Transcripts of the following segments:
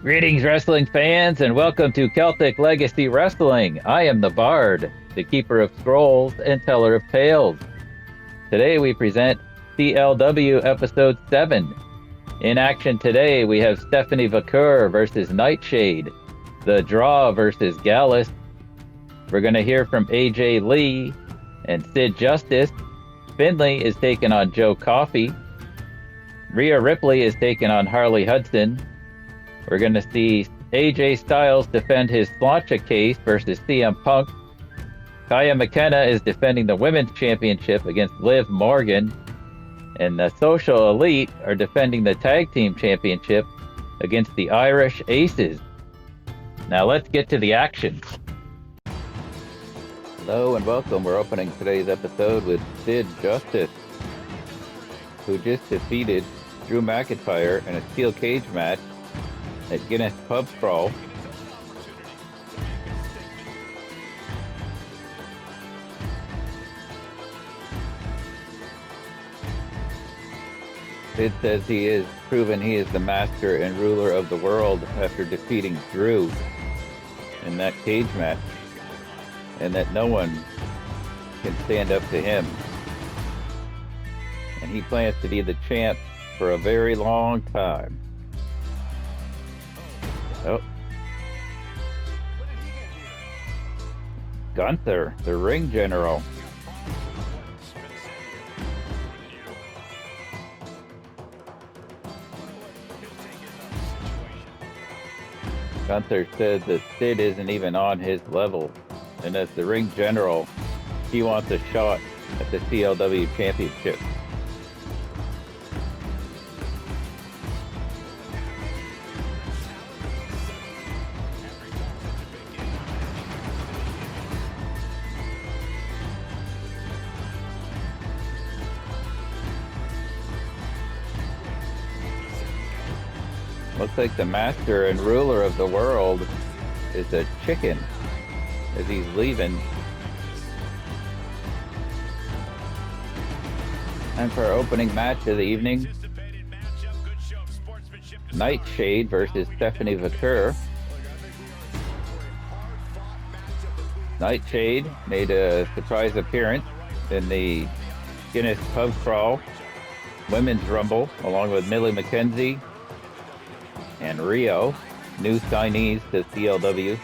Greetings, wrestling fans, and welcome to Celtic Legacy Wrestling. I am the Bard, the Keeper of Scrolls and Teller of Tales. Today we present CLW Episode 7. In action today, we have Stephanie Vaquer versus Nightshade, The Draw versus Gallus. We're going to hear from AJ Lee and Sid Justice. Finlay is taking on Joe Coffey. Rhea Ripley is taking on Harley Hudson. We're going to see AJ Styles defend his Sláinte case versus CM Punk. Kaia McKenna is defending the Women's Championship against Liv Morgan. And the Social Elite are defending the Tag Team Championship against the Irish Aces. Now let's get to the action. Hello and welcome. We're opening today's episode with Sid Justice, who just defeated Drew McIntyre in a steel cage match at Guinness Pub Crawl. Sid says he is proven he is the master and ruler of the world after defeating Drew in that cage match, and that no one can stand up to him. And he plans to be the champ for a very long time. Oh. Gunther, the ring general. Gunther says that Sid isn't even on his level, and as the ring general, he wants a shot at the CLW championship. Looks like the master and ruler of the world is a chicken as he's leaving. And for our opening match of the evening, Nightshade versus Stephanie Vaquer. Nightshade made a surprise appearance in the Guinness Pub Crawl Women's Rumble along with Millie McKenzie and Rio, new signees to CLW.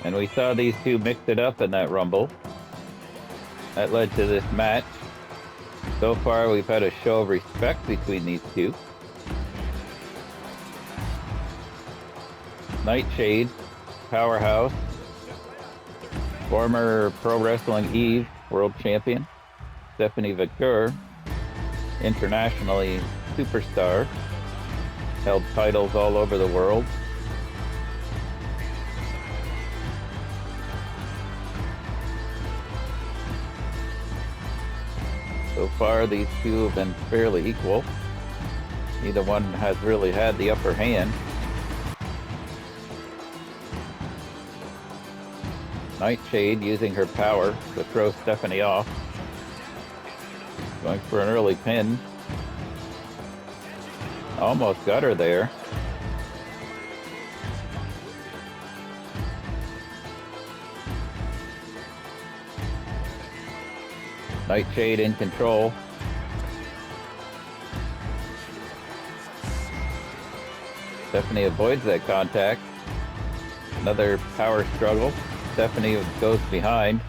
And we saw these two mix it up in that Rumble. That led to this match. So far, we've had a show of respect between these two. Nightshade, powerhouse, former Pro Wrestling Eve world champion. Stephanie Vaquer, internationally superstar, held titles all over the world. So far, these two have been fairly equal. Neither one has really had the upper hand. Nightshade using her power to throw Stephanie off. Going for an early pin. Almost got her there. Nightshade in control. Stephanie avoids that contact. Another power struggle. Stephanie goes behind.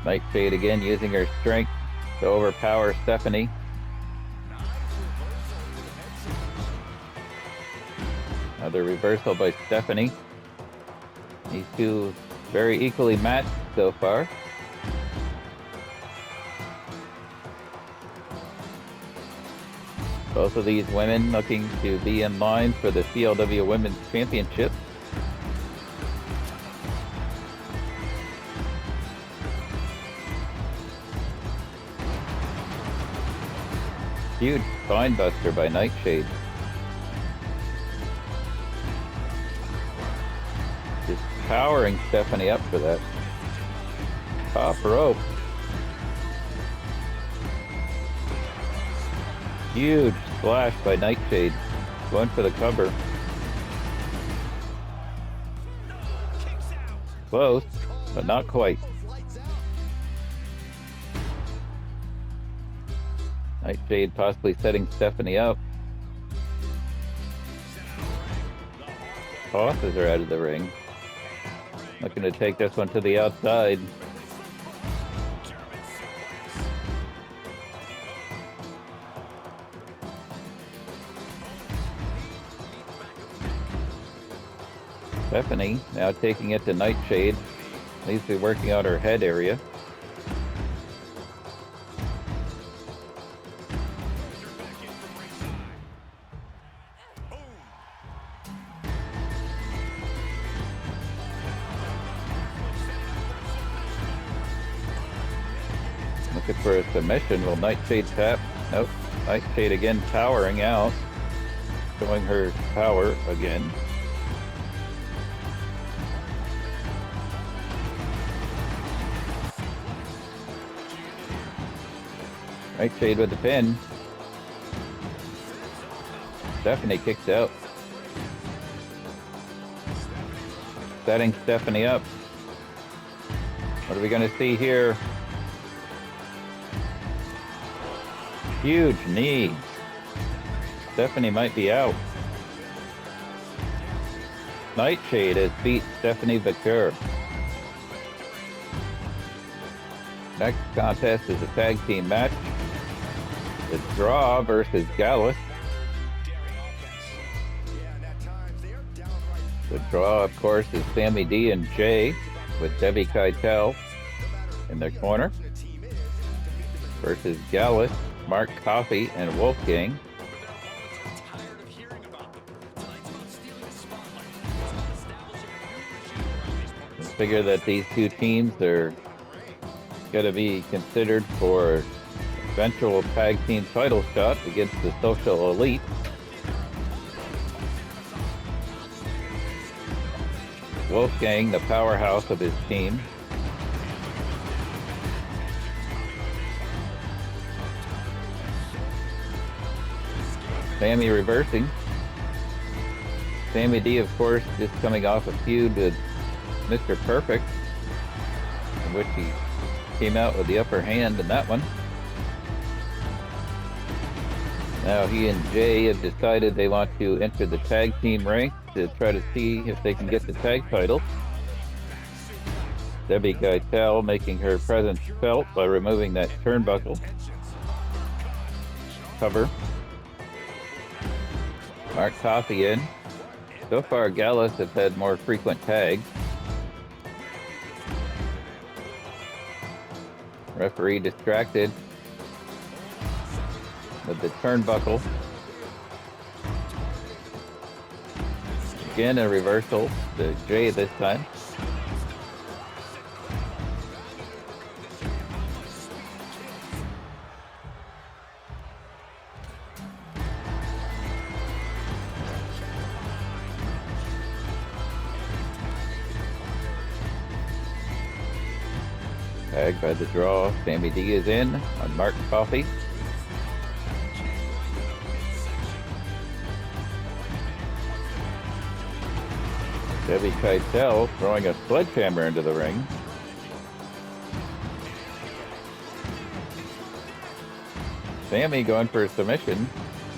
Nightshade again using her strength to overpower Stephanie. Another reversal by Stephanie. These two very equally matched so far. Both of these women looking to be in line for the CLW Women's Championship. Huge spinebuster by Nightshade. Just powering Stephanie up for that. Top rope. Huge splash by Nightshade. Going for the cover. Close, but not quite. Nightshade possibly setting Stephanie up. Tosses her out of the ring. Looking to take this one to the outside. Stephanie now taking it to Nightshade. Needs to be working out her head area. Looking for a submission. Will Nightshade tap? Nope. Nightshade again powering out. Showing her power again. Nightshade with the pin. Stephanie kicks out. Setting Stephanie up. What are we going to see here? Huge knee. Stephanie might be out. Nightshade has beat Stephanie Vaquer. Next contest is a tag team match. The Draw versus Gallus. The Draw, of course, is Sammy D and Jay with Debbie Keitel in their corner. Versus Gallus, Mark Coffey and Wolfgang. I figure that these two teams are going to be considered for eventual tag team title shot against the Social Elite. Wolfgang, the powerhouse of his team. Sammy reversing. Sammy D, of course, just coming off a feud with Mr. Perfect, in which he came out with the upper hand in that one. Now he and Jay have decided they want to enter the tag team rank to try to see if they can get the tag title. Debbie Keitel making her presence felt by removing that turnbuckle cover. Mark Coffey in. So far, Gallus have had more frequent tags. Referee distracted with the turnbuckle. Again, a reversal to Jay this time. Tagged by the Draw. Sammy D is in on Mark Coffey. Debbie Keitel throwing a sledgehammer into the ring. Sammy going for a submission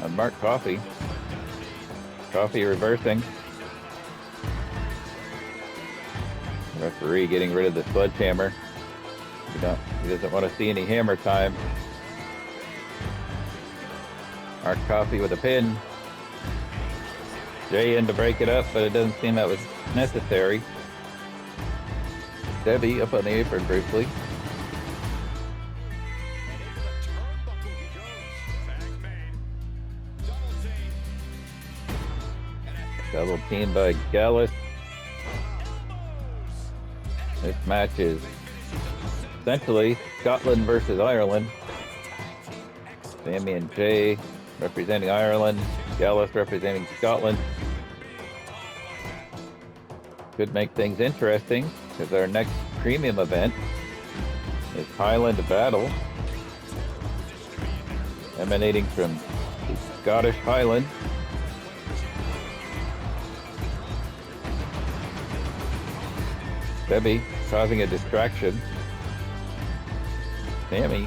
on Mark Coffey. Coffey reversing. Referee getting rid of the sledgehammer. He doesn't want to see any hammer time. Mark Coffey with a pin. Jay in to break it up, but it doesn't seem that was necessary. Debbie up on the apron briefly. Double team by Gallus. This match is essentially Scotland versus Ireland. Sammy and Jay representing Ireland. Gallus representing Scotland. Could make things interesting because our next premium event is Highland Battle, emanating from Scottish Highland. Debbie causing a distraction. Sammy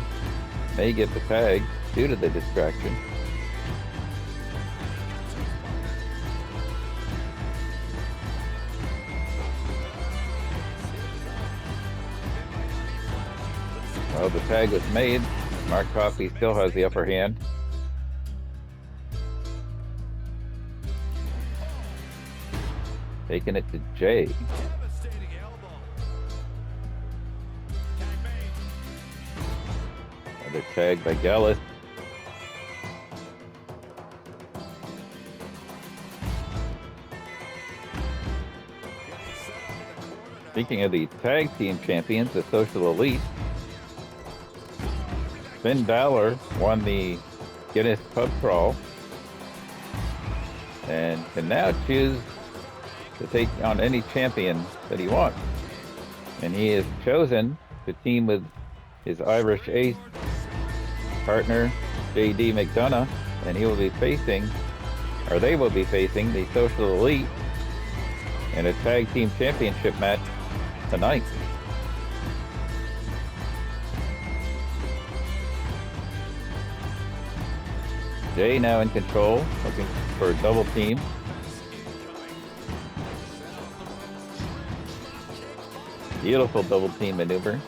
may get the tag due to the distraction. Well, the tag was made. Mark Coffey still has the upper hand. Taking it to Jay. Another tag by Gallus. Speaking of the tag team champions, the Social Elite, Balor won the Guinness Pub Crawl and can now choose to take on any champion that he wants. And he has chosen to team with his Irish ace partner, J.D. McDonagh, and he will be facing, or they will be facing, the Social Elite in a tag team championship match tonight. Jay now in control, looking for a double team. Beautiful double team maneuver.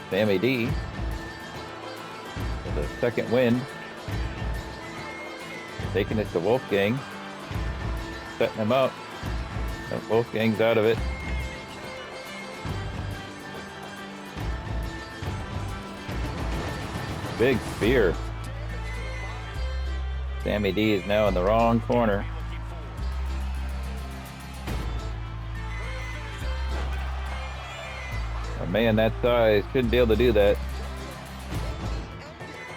Sammy D with a second win. Taking it to Wolfgang. Setting him up. Wolfgang's out of it. Big spear. Sammy D is now in the wrong corner. A man that size shouldn't be able to do that.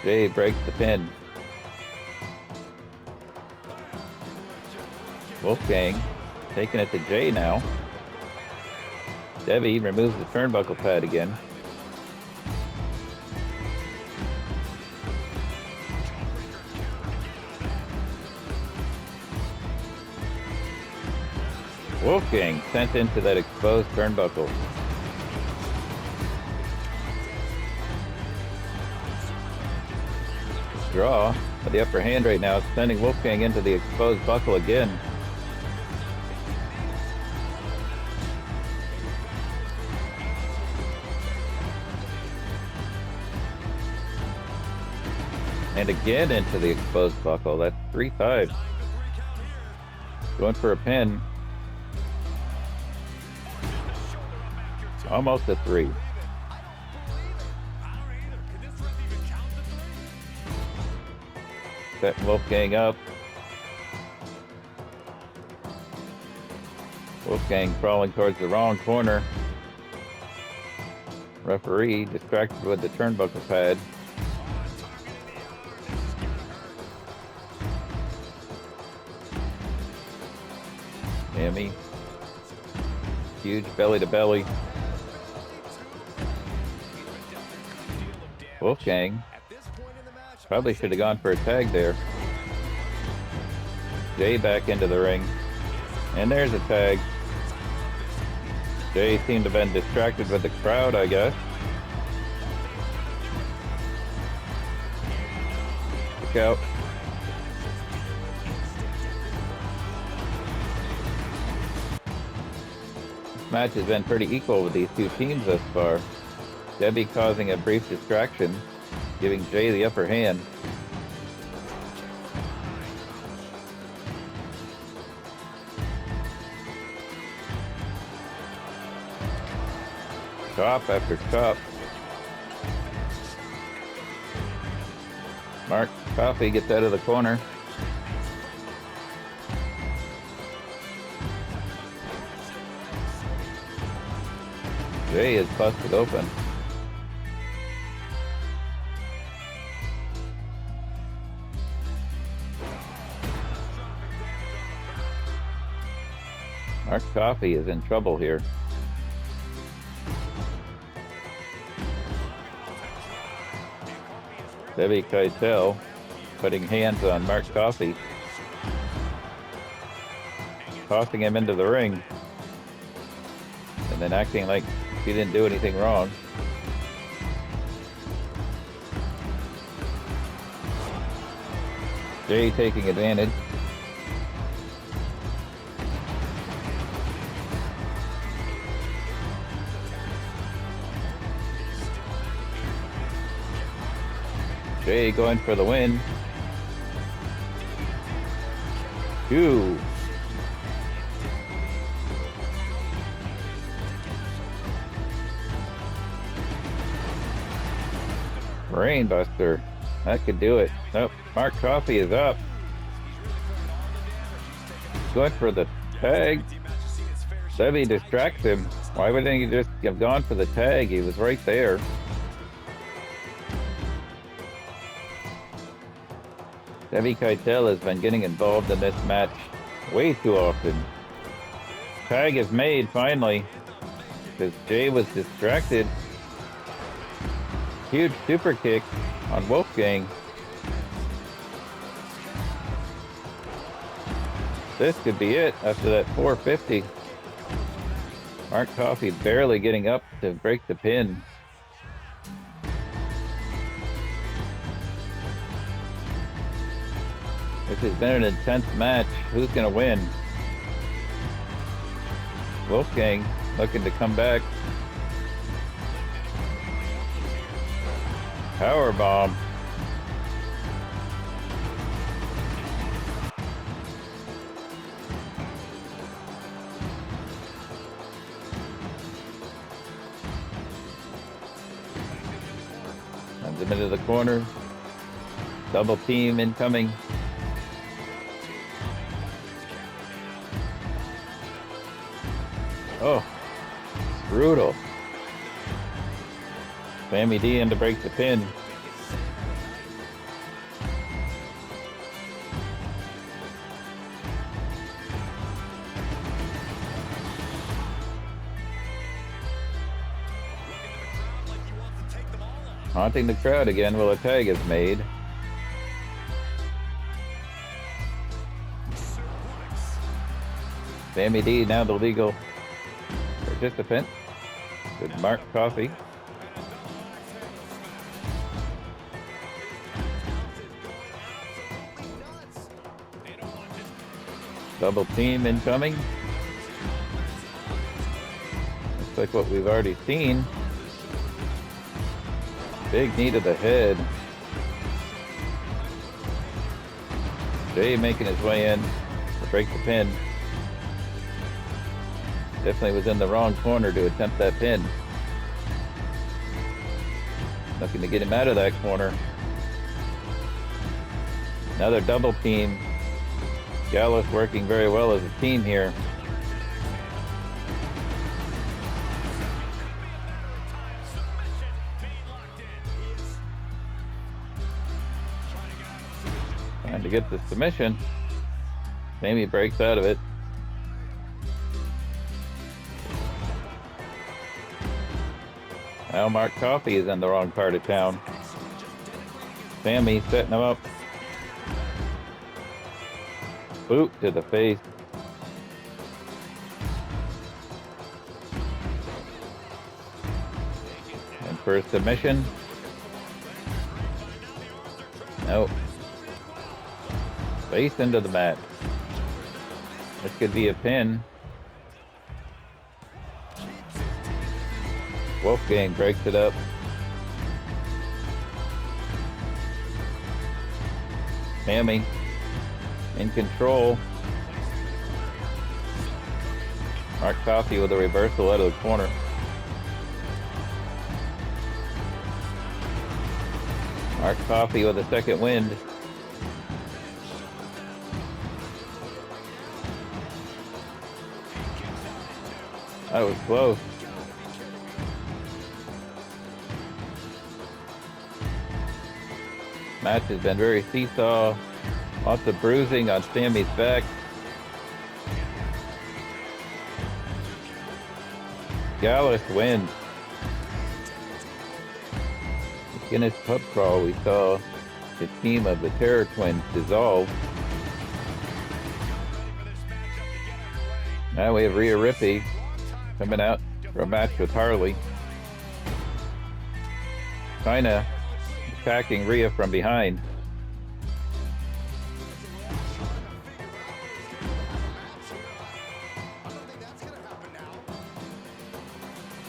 Jay breaks the pin. Wolfgang taking it to Jay now. Debbie removes the turnbuckle pad again. Wolfgang sent into that exposed turnbuckle. Draw, but the upper hand right now is sending Wolfgang into the exposed buckle again. And again into the exposed buckle. That's 3 times. Going for a pin. Almost a 3. Setting Wolfgang up. Wolfgang crawling towards the wrong corner. Referee distracted with the turnbuckle pad. Sammy. Huge belly to belly. Wolfgang probably should have gone for a tag there. Jay back into the ring. And there's a tag. Jay seemed to have been distracted with the crowd, I guess. Look out. This match has been pretty equal with these two teams thus far. Debbie causing a brief distraction, giving Jay the upper hand. Chop after chop. Mark Coffey gets out of the corner. Jay is busted open. Mark Coffey is in trouble here. Debbie Keitel putting hands on Mark Coffey, tossing him into the ring, and then acting like he didn't do anything wrong. Jay taking advantage. Jay going for the win. 2. Brainbuster. That could do it. Nope. Mark Coffey is up. Going for the tag. Debbie distracts him. Why wouldn't he just have gone for the tag? He was right there. Debbie Keitel has been getting involved in this match way too often. Tag is made finally because Jay was distracted. Huge super kick on Wolfgang. This could be it after that 450. Mark Coffey barely getting up to break the pin. This has been an intense match. Who's going to win? Wolfgang looking to come back. Powerbomb. Comes him into the corner. Double team incoming. Oh, brutal. Sammy D in to break the pin. Haunting the crowd again while a tag is made. Sammy D now the legal participant with Mark Coffey. Double team incoming. Looks like what we've already seen. Big knee to the head. Jay making his way in to break the pin. Definitely was in the wrong corner to attempt that pin. Looking to get him out of that corner. Another double team. Gallus working very well as a team here. Trying to get the submission. Sammy breaks out of it. Now Mark Coffey is in the wrong part of town. Sammy setting him up. Boot to the face. And for a submission. Nope. Face into the mat. This could be a pin. Wolfgang breaks it up. Sammy in control. Mark Coffey with a reversal out of the corner. Mark Coffey with a second wind. That was close. Match has been very seesaw. Lots of bruising on Sammy's back. Gallus wins. The Guinness pub crawl we saw the team of the Terror Twins dissolved. Now we have Rhea Ripley coming out for a match with Harley. Kaia attacking Rhea from behind.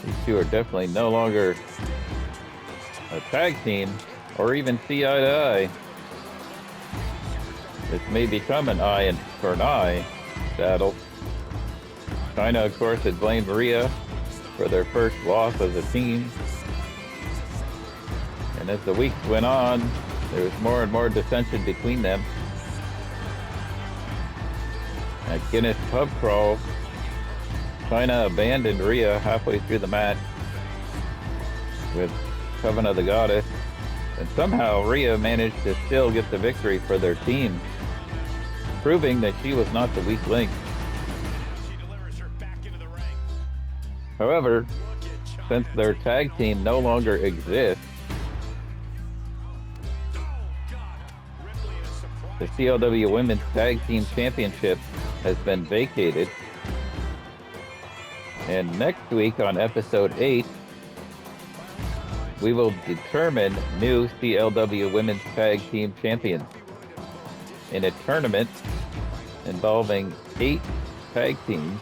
These two are definitely no longer a tag team or even see eye to eye. This may become an eye for an eye battle. Kaia, of course, had blamed Rhea for their first loss as a team. And as the weeks went on, there was more and more dissension between them. At Guinness pub crawl, Kaia abandoned Rhea halfway through the match with Coven of the Goddess, and somehow Rhea managed to still get the victory for their team, proving that she was not the weak link. However, since their tag team no longer exists, the CLW Women's Tag Team Championship has been vacated. And next week on episode 8, we will determine new CLW Women's Tag Team Champions in a tournament involving 8 tag teams.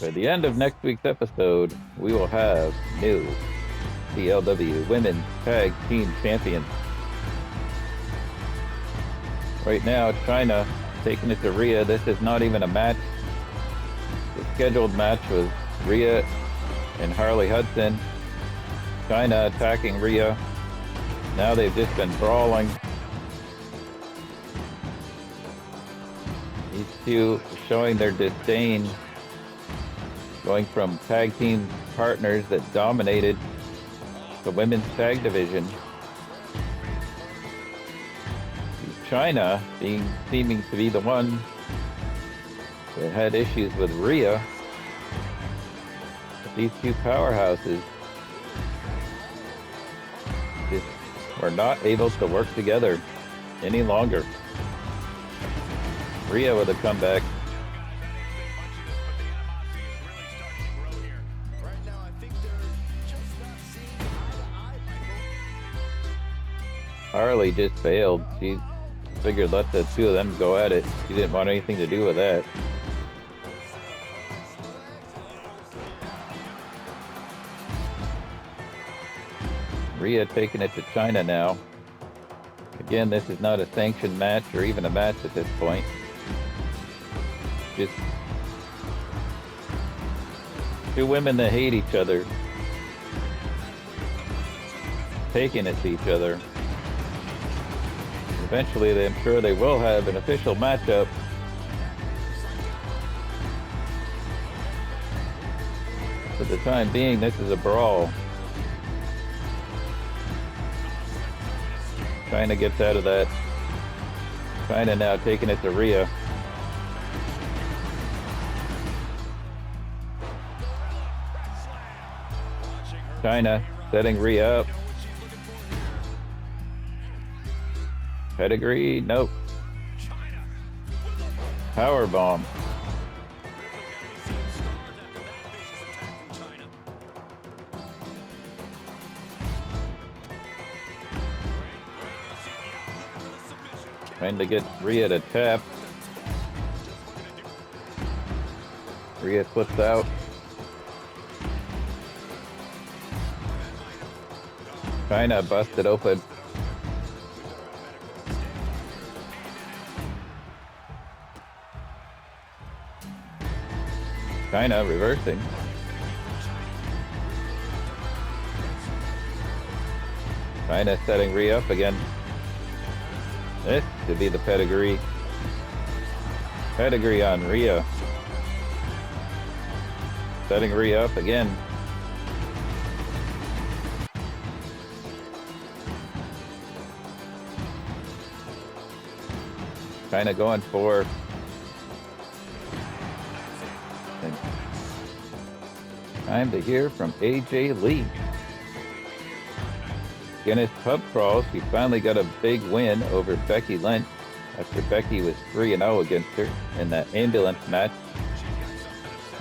By the end of next week's episode, we will have new CLW Women's Tag Team Champions. Right now, Kaia taking it to Rhea. This is not even a match. The scheduled match was Rhea and Harley Hudson. Kaia attacking Rhea. Now they've just been brawling. These two showing their disdain, going from tag team partners that dominated the women's tag division. Kaia seeming to be the one that had issues with Rhea. But these two powerhouses just were not able to work together any longer. Rhea with a comeback. Harley just failed. She figured let the two of them go at it. She didn't want anything to do with that. Rhea taking it to Kaia now. Again, this is not a sanctioned match or even a match at this point. Just two women that hate each other, taking it to each other. Eventually, I'm sure they will have an official matchup. For the time being, this is a brawl. Kaia gets out of that. Kaia now taking it to Rhea. Kaia setting Rhea up. Pedigree? Nope. Power bomb. Trying to get Rhea to tap. Rhea flips out. Kaia busted open. Kaia reversing. Kaia setting Rhea up again. This could be the pedigree. Pedigree on Rhea. Setting Rhea up again. Kaia going for Time to hear from AJ Lee. Guinness pub crawl. She finally got a big win over Becky Lynch after Becky was 3-0 against her in that ambulance match.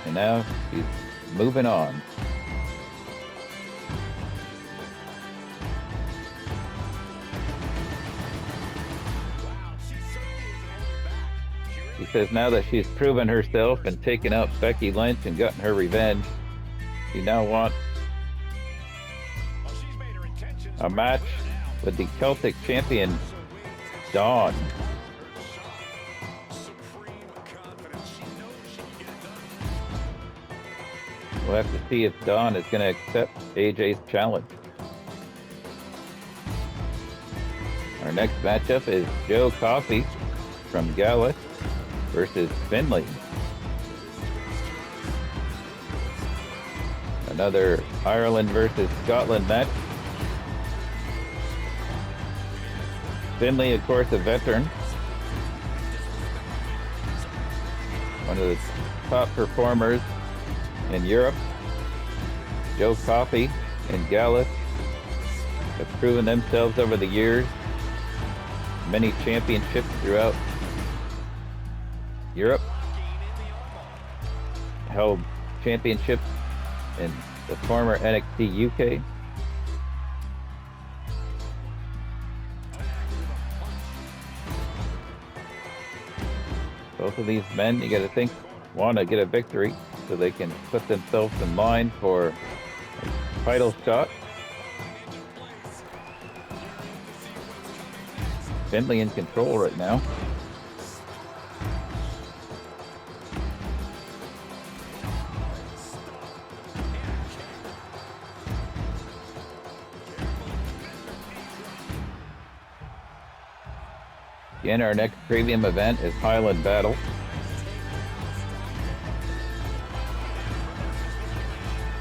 And now she's moving on. She says now that she's proven herself and taken out Becky Lynch and gotten her revenge, she now wants a match with the Celtic champion, Dawn. We'll have to see if Dawn is going to accept AJ's challenge. Our next matchup is Joe Coffey from Gallus versus Finlay. Another Ireland versus Scotland match. Finlay, of course, a veteran. One of the top performers in Europe. Joe Coffey and Gallus have proven themselves over the years. Many championships throughout Europe. Held championships in the former NXT UK. Both of these men, you got to think, want to get a victory so they can put themselves in line for a title shot. Finlay in control right now. Again, our next premium event is Highland Battle.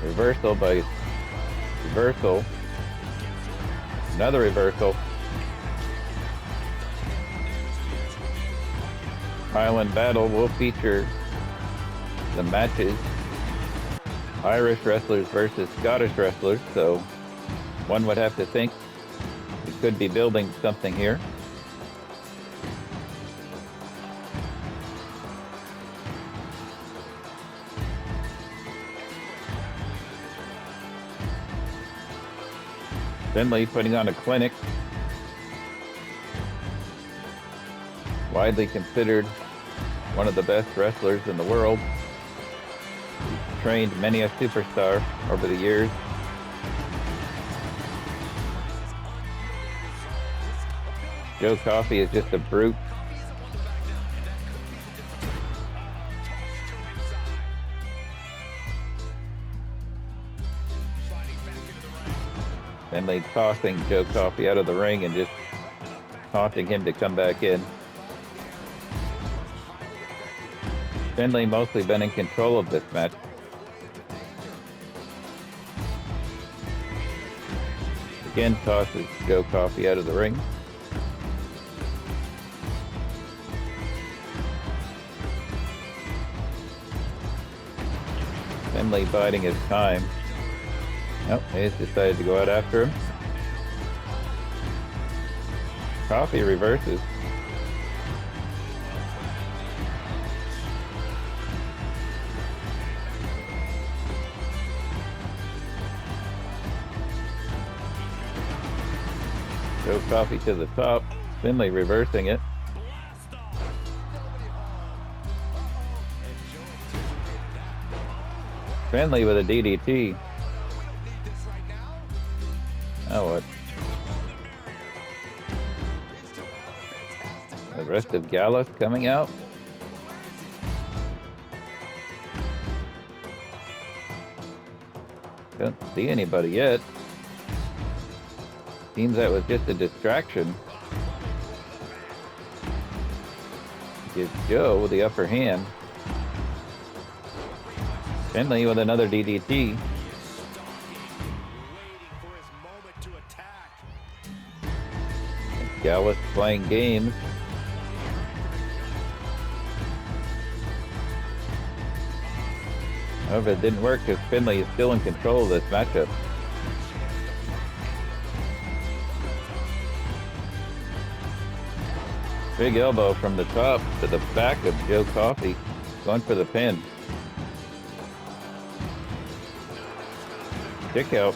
Reversal by reversal. Another reversal. Highland Battle will feature the matches Irish wrestlers versus Scottish wrestlers, so one would have to think we could be building something here. Finlay putting on a clinic. Widely considered one of the best wrestlers in the world. He's trained many a superstar over the years. Joe Coffey is just a brute. Finlay tossing Joe Coffey out of the ring and just taunting him to come back in. Finlay mostly been in control of this match. Again tosses Joe Coffey out of the ring. Finlay biding his time. Nope, he's decided to go out after him. Coffey reverses. Joe Coffey to the top. Finlay reversing it. Finlay with a DDT. Now what? The rest of Gallus coming out. Don't see anybody yet. Seems that was just a distraction. Gives Joe the upper hand. Finlay with another DDT. Gallus playing games. However, it didn't work because Finlay is still in control of this matchup. Big elbow from the top to the back of Joe Coffey, going for the pin. Kick out.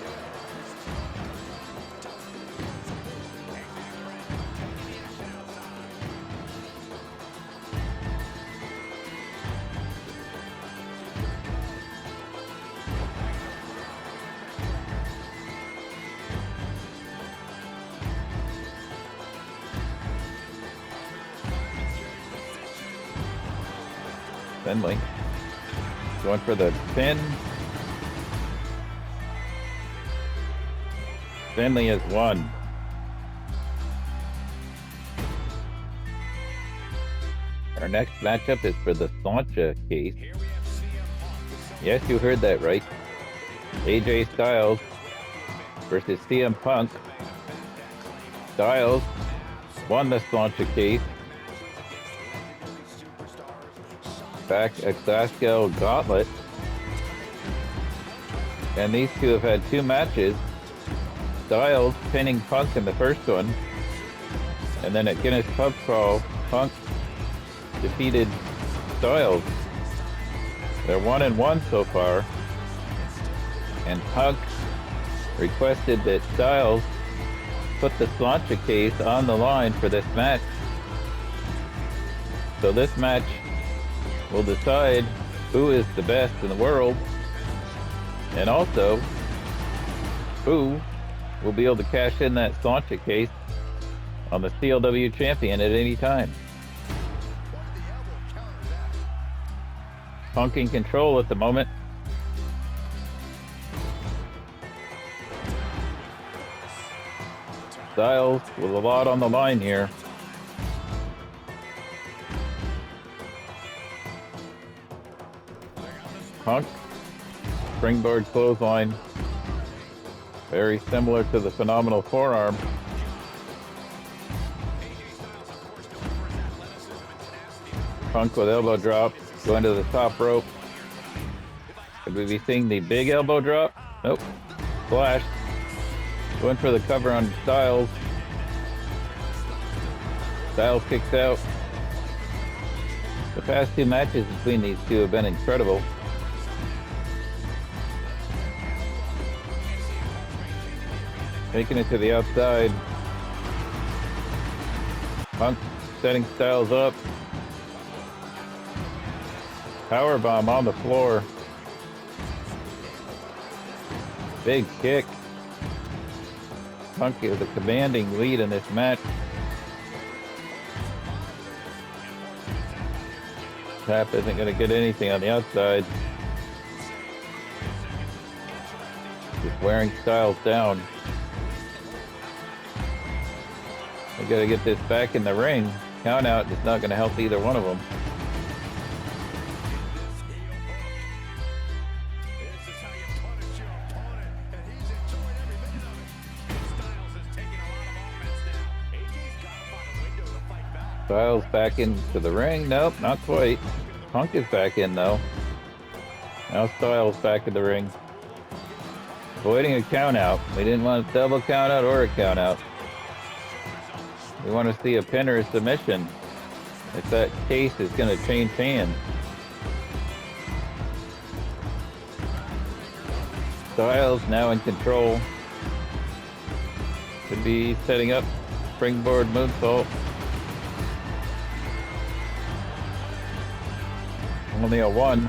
Finlay going for the pin. Finlay has won. Our next matchup is for the Sláinte case. Yes, you heard that right. AJ Styles versus CM Punk. Styles won the Sláinte case back at Glasgow Gauntlet, and these two have had two matches. Styles pinning Punk in the first one, and then at Guinness Pub Crawl, Punk defeated Styles. They're 1-1 so far, and Punk requested that Styles put the Sláinte case on the line for this match. So this match will decide who is the best in the world, and also who will be able to cash in that Sláinte case on the CLW champion at any time. Punk in control at the moment. Styles with a lot on the line here. Punk, springboard clothesline, very similar to the phenomenal forearm. Punk with elbow drop, going to the top rope. Could we be seeing the big elbow drop? Nope. Splash. Going for the cover on Styles. Styles kicks out. The past two matches between these two have been incredible. Taking it to the outside. Punk setting Styles up. Powerbomb on the floor. Big kick. Punk is a commanding lead in this match. Tap isn't going to get anything on the outside. Just wearing Styles down. We got to get this back in the ring. Count out is not going to help either one of them. Styles back into the ring. Nope, not quite. Punk is back in though. Now Styles back in the ring. Avoiding a count out. We didn't want a double count out or a count out. We want to see a pin or a submission if that case is going to change hands. Styles now in control. Could be setting up springboard moonsault. Only a one.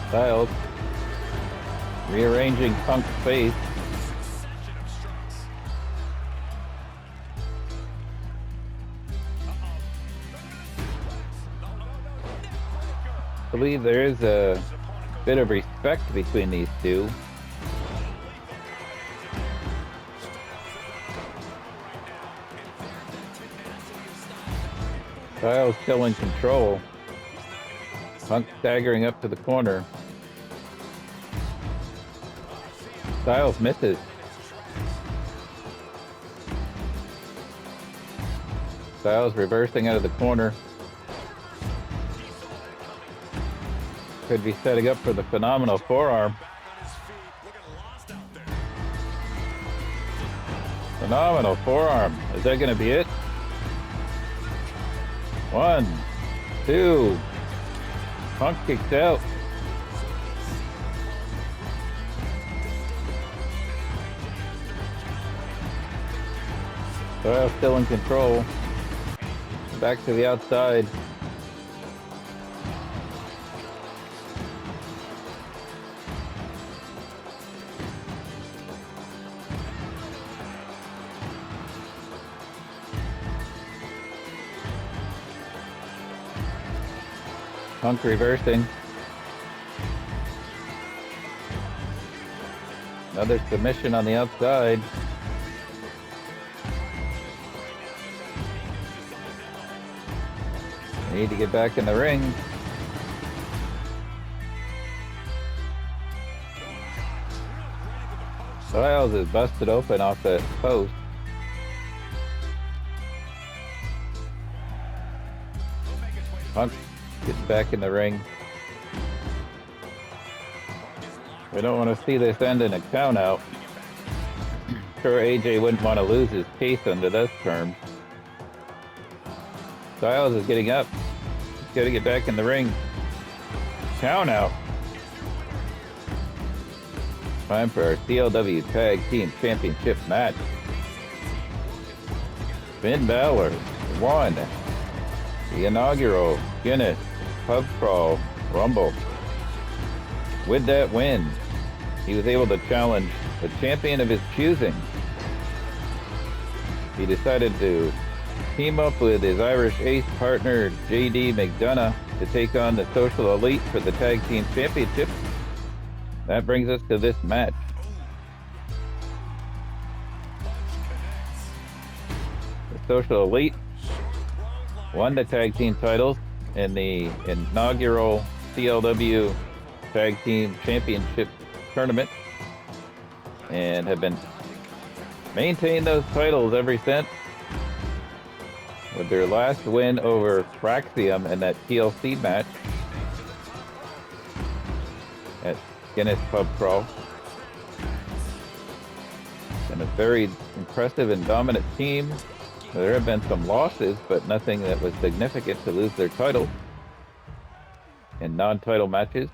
Styles rearranging Punk's face. I believe there is a bit of respect between these two. Styles still in control. Punk staggering up to the corner. Styles misses. Styles reversing out of the corner. Could be setting up for the phenomenal forearm. Phenomenal forearm. Is that going to be it? 1, 2. Punk kicks out. Styles still in control. Back to the outside. Punk reversing. Another submission on the outside. Need to get back in the ring. Styles is busted open off the post. Punk gets back in the ring. We don't want to see this end in a count out. Sure, AJ wouldn't want to lose his case under those terms. Styles is getting up. He's got to get back in the ring. Count out. Time for our CLW Tag Team Championship match. Finn Balor won the inaugural Guinness Pub Crawl Rumble. With that win, he was able to challenge the champion of his choosing. He decided to team up with his Irish Ace partner JD McDonagh to take on the Social Elite for the Tag Team Championship. That brings us to this match. The Social Elite won the Tag Team titles in the inaugural CLW Tag Team Championship tournament and have been maintained those titles ever since, with their last win over Fraxium in that TLC match at Guinness Pub Crawl. And a very impressive and dominant team. There have been some losses, but nothing that was significant to lose their title in non-title matches.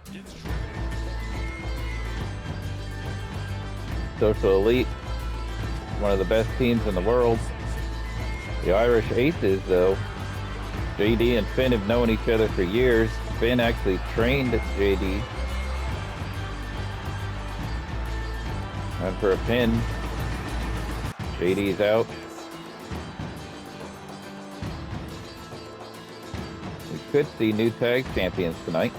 Social Elite, one of the best teams in the world. The Irish Aces, though, JD and Finn have known each other for years. Finn actually trained JD. And for a pin, JD's out. We could see new tag champions tonight.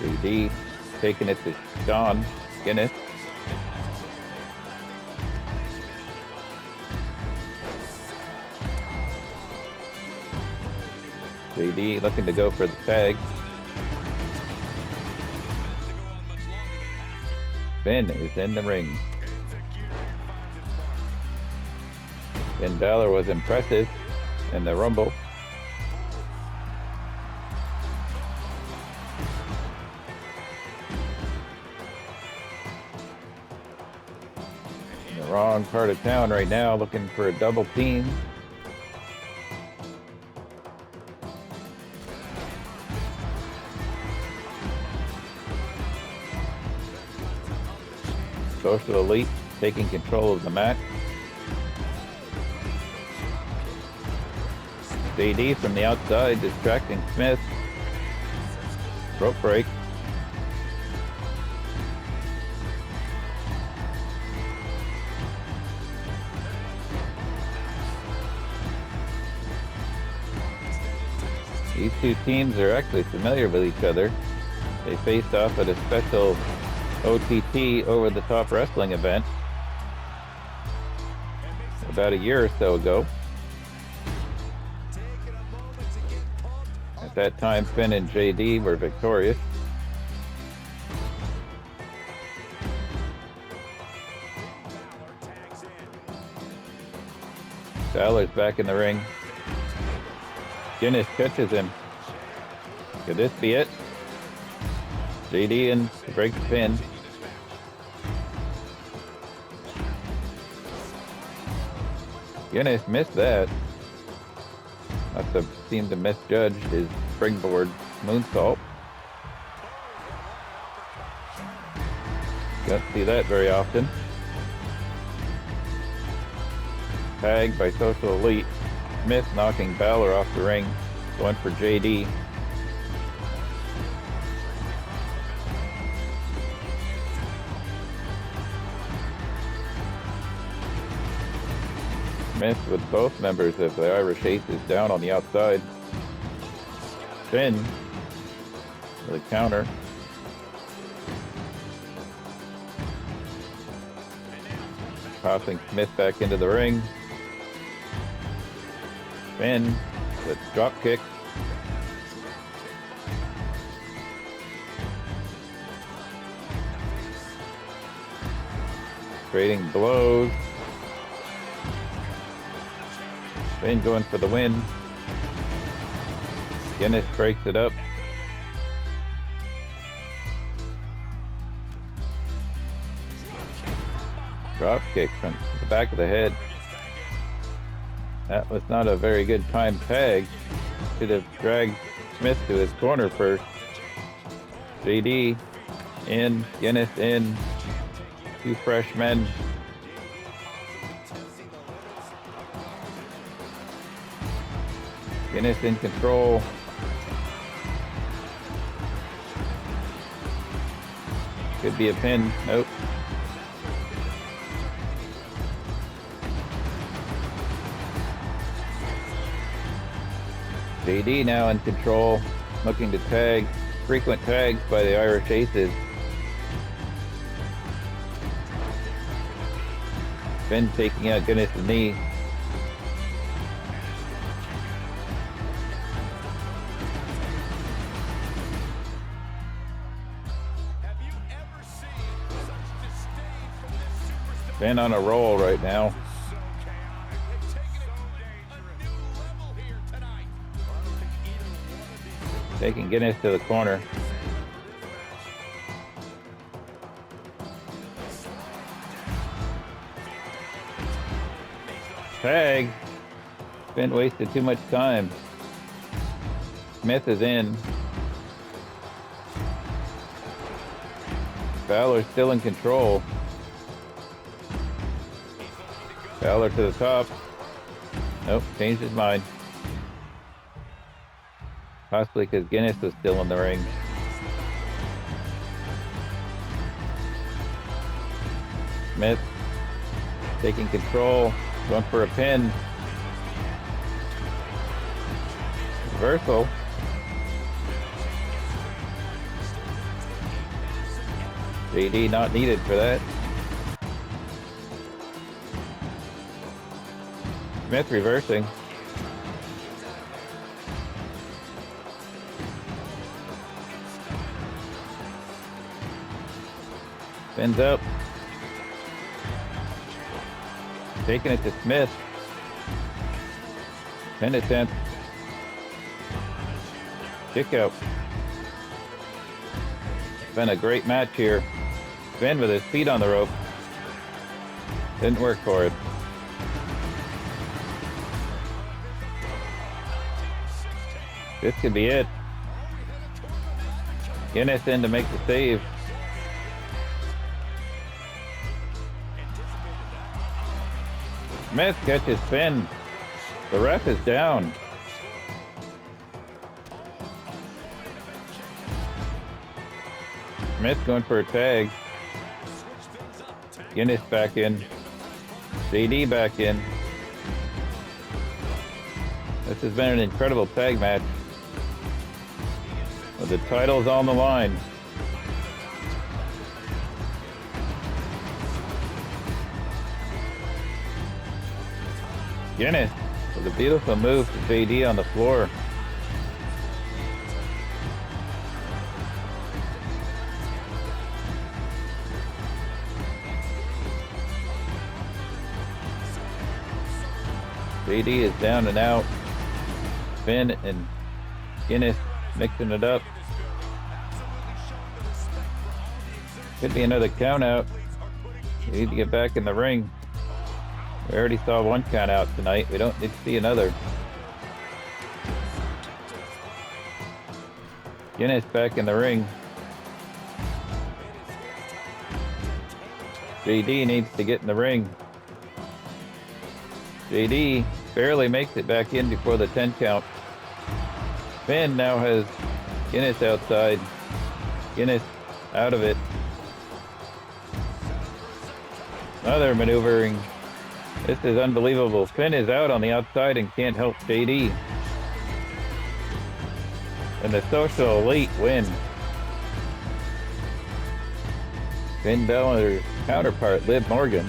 JD taking it to Sean Guinness. JD looking to go for the tag. Finn is in the ring. Finn Balor was impressive in the Rumble. In the wrong part of town right now, looking for a double team. Social Elite taking control of the match. JD from the outside distracting Smyth. Rope break. These two teams are actually familiar with each other. They faced off at a special OTT over-the-top wrestling event about a year or so ago. At that time, Finn and JD were victorious. Balor's back in the ring. Guinness catches him. Could this be it? JD in to break the pin. Guinness missed that. Must have seemed to misjudge his springboard moonsault. Don't see that very often. Tagged by Social Elite. Smyth knocking Balor off the ring. Going for JD. Smyth with both members of the Irish Aces down on the outside. Finn with a counter. Tossing Smyth back into the ring. Finn with a drop kick. Trading blows. Finn going for the win. Guinness breaks it up. Drop kick from the back of the head. That was not a very good time tag. Should have dragged Smyth to his corner first. JD in, Guinness in. Two fresh men. Guinness in control. Could be a pin. Nope. JD now in control, looking to tag. Frequent tags by the Irish Aces. Finn taking out Guinness' knee. Finn on a roll right now. Taking Guinness to the corner. Tag. Finn wasted too much time. Smyth is in. Balor's still in control. Balor to the top. Nope, changed his mind. Possibly because Guinness was still in the ring. Smyth taking control, going for a pin. Reversal. JD not needed for that. Smyth reversing. Spins up. Taking it to Smyth. Pin attempt. Kick out. It's been a great match here. Finn with his feet on the rope. Didn't work for it. This could be it. Guinness in to make the save. Smyth catches Finn. The ref is down. Smyth going for a tag. Guinness back in. JD back in. This has been an incredible tag match. With the titles on the line. Guinness with a beautiful move to JD on the floor. JD is down and out. Finn and Guinness mixing it up. Could be another count out. We need to get back in the ring. We already saw one count out tonight. We don't need to see another. Guinness back in the ring. JD needs to get in the ring. JD barely makes it back in before the 10 count. Finn now has Guinness outside. Guinness out of it. Another maneuvering. This is unbelievable. Finn is out on the outside and can't help JD. And the Social Elite win. Finn Balor's counterpart, Liv Morgan,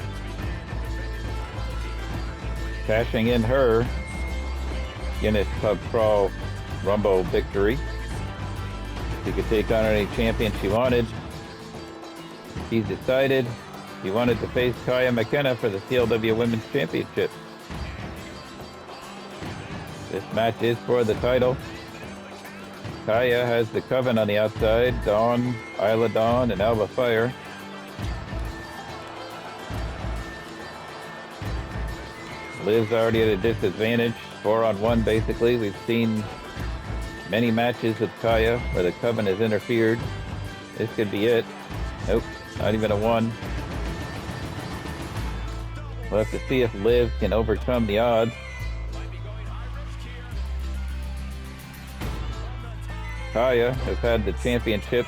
cashing in her Guinness Pub Crawl Rumble victory. She could take on any champion she wanted. She's decided she wanted to face Kaia McKenna for the CLW Women's Championship. This match is for the title. Kaia has the Coven on the outside, Dawn, Isla Dawn, and Alba Fire. Liv's already at a disadvantage, 4-on-1 basically. We've seen many matches with Kaia where the Coven has interfered. This could be it. Nope, not even a 1. We'll have to see if Liv can overcome the odds. Kaia has had the championship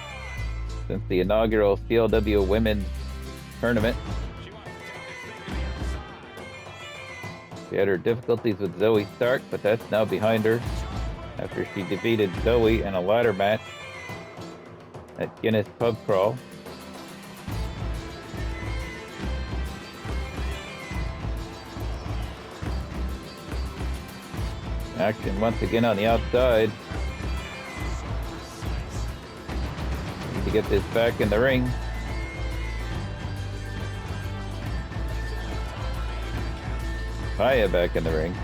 since the inaugural CLW Women's Tournament. She had her difficulties with Zoe Stark, but that's now behind her after she defeated Zoe in a ladder match at Guinness Pub Crawl. Action once again on the outside. Need to get this back in the ring. Kaia back in the ring.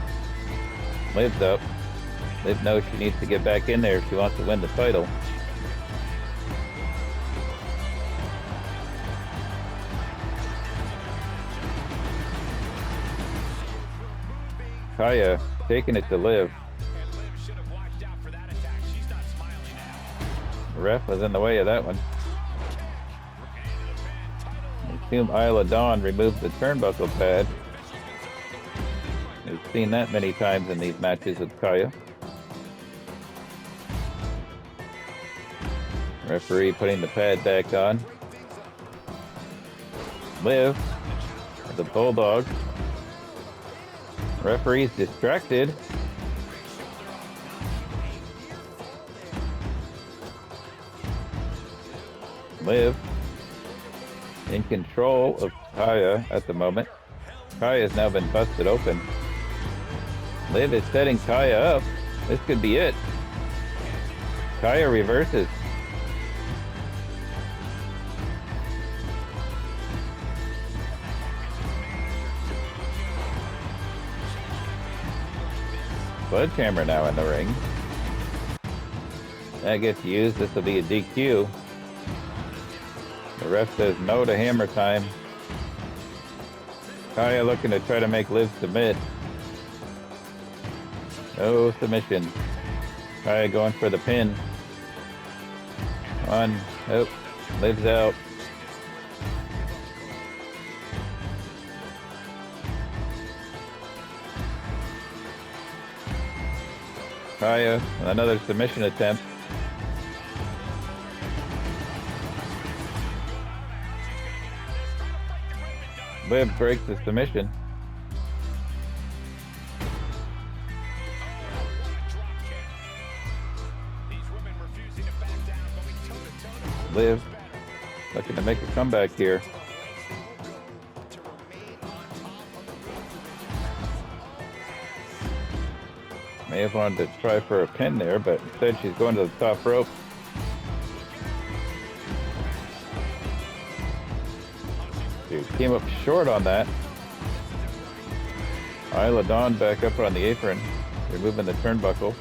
Liv's up. Liv knows she needs to get back in there if she wants to win the title. Kaia taking it to Liv. The ref was in the way of that one. I assume Isla Dawn removed the turnbuckle pad. We've seen that many times in these matches with Kaia. Referee putting the pad back on. Liv, the Bulldog. Referee's distracted. Liv in control of Kaia at the moment. Kaia has now been busted open. Liv is setting Kaia up. This could be it. Kaia reverses. Sledgehammer now in the ring. That gets used. This will be a DQ. The ref says no to hammer time. Kaia looking to try to make Liv submit. No submission. Kaia going for the pin. One. Nope. Liv's out. Kaia, another submission attempt. Liv breaks the submission. Liv looking to make a comeback here. May have wanted to try for a pin there, but instead she's going to the top rope. She came up short on that. Isla Dawn back up on the apron, removing the turnbuckle.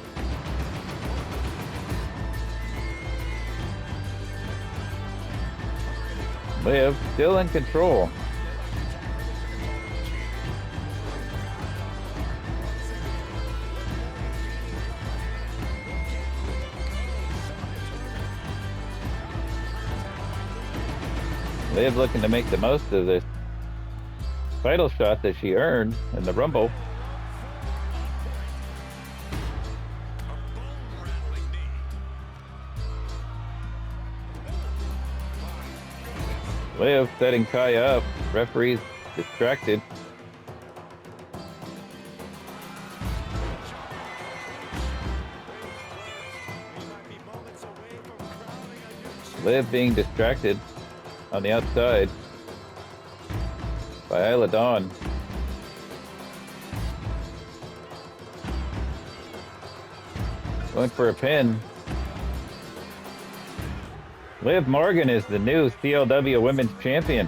Liv still in control. Liv looking to make the most of this title shot that she earned in the Rumble. Liv setting Kaia up. Referee's distracted. Liv being distracted on the outside by Isla Dawn. Going for a pin. Liv Morgan is the new CLW Women's Champion.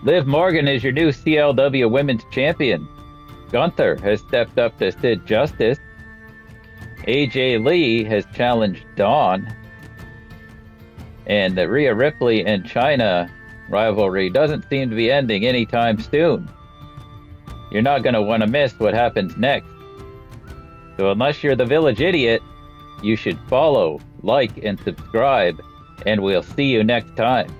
Liv Morgan is your new CLW Women's Champion. Gunther has stepped up to Sid Justice. AJ Lee has challenged Dawn. And the Rhea Ripley and China rivalry doesn't seem to be ending anytime soon. You're not going to want to miss what happens next. So unless you're the village idiot, you should follow, like, and subscribe, and we'll see you next time.